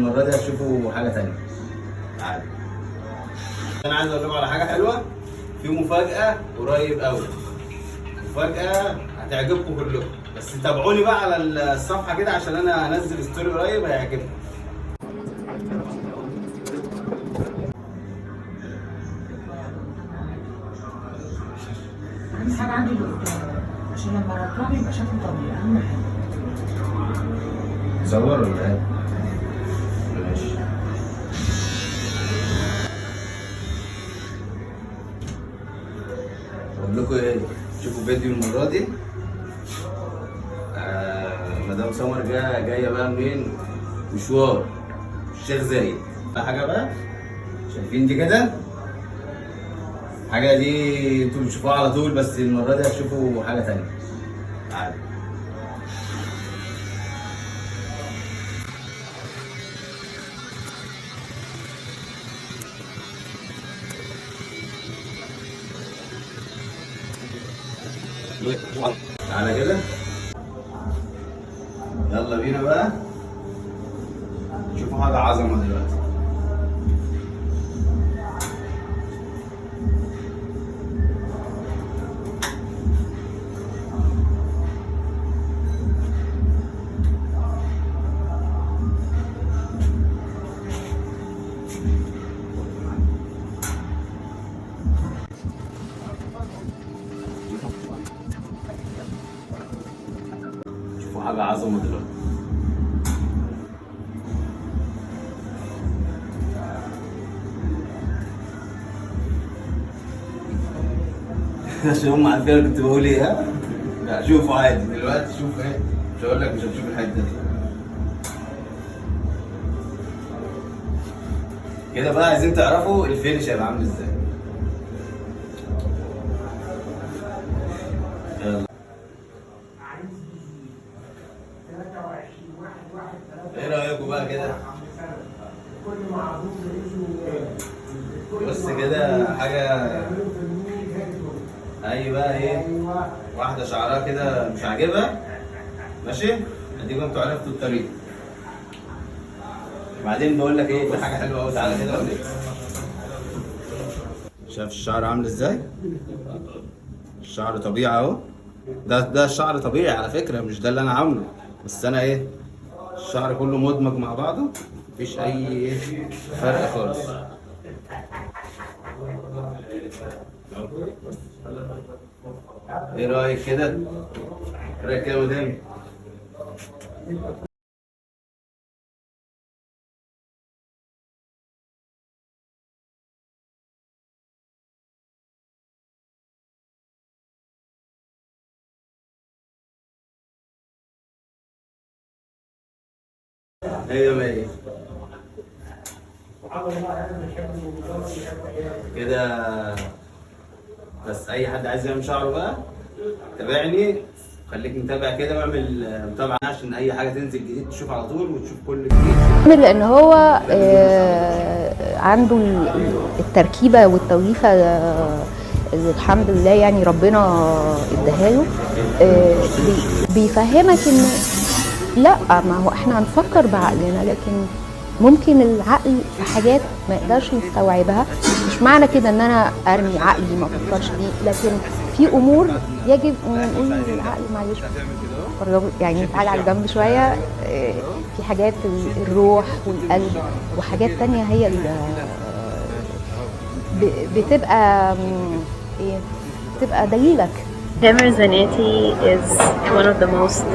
المره دي هتشوفوا حاجه ثانيه. تعالوا. انا عايز اقول لكم على حاجه حلوه، في مفاجاه قريب قوي. مفاجاه هتعجبكم كلكم، بس تابعوني بقى على الصفحه كده عشان انا هنزل ستوري قريب هيعجبكم. اهم حاجه عندي عشان لما اركبه يبقى شكله طبيعي، اهم حاجه. صور ولا ايه؟ ماشي. اقول لكم ايه؟ شوفوا فيديو المره دي. مدام سمر جايه بقى منين؟ مشوار الشيخ زايد. حاجه بقى شايفين دي كده؟ حاجه دي انتوا بتشوفوها على طول، بس المره دي هتشوفوا حاجه ثانيه. تعالوا. تعالى كده، يلا بينا بقى نشوفوا حاجة عظمة دلوقتي. شوفوا حاجة عظمة دلوقتي. عشان هم عارفين انا كنت بقول ايه. ها؟ لا شوفوا عادي دلوقتي، شوفوا ايه، مش هقول لك مش هتشوف الحتة دي. كده بقى عايزين تعرفوا الفينش هيبقى عامل ازاي. يلا. ايه رأيكم بقى كده؟ بص كده حاجة. اي بقى ايه؟ واحدة شعرها كده مش عاجبها، ماشي؟ اديكم انتوا عرفتوا الطريقة. بعدين بقول لك ايه، في حاجة حلوة قوي، تعالى كده اوريك. شايف الشعر عامل ازاي؟ الشعر طبيعي اهو. ده الشعر طبيعي على فكرة، مش ده اللي انا عامله، بس انا ايه؟ الشعر كله مدمج مع بعضه، مفيش اي فرق خالص. ايه رايك كده؟ ايه رايك كده يا مدام؟ ايه مية كده. بس اي حد عايز يعمل شعره بقى تابعني، خليك متابع كده واعمل متابعه عشان اي حاجه تنزل جديد تشوف على طول وتشوف كل جديد. لان هو عنده التركيبه والتوليفه الحمد لله، يعني ربنا اداها له. بيفهمك ان لا، ما هو احنا هنفكر بعقلنا، لكن ممكن العقل في حاجات ما يقدرش يستوعبها. مش معنى كده ان انا ارمي عقلي ما افكرش فيه، لكن في امور يجب ان نقول للعقل معلش يعني تعالى على جنب شويه. في حاجات الروح والقلب وحاجات تانية هي بتبقى ايه، بتبقى دليلك. Tamer Zanetti is one of the most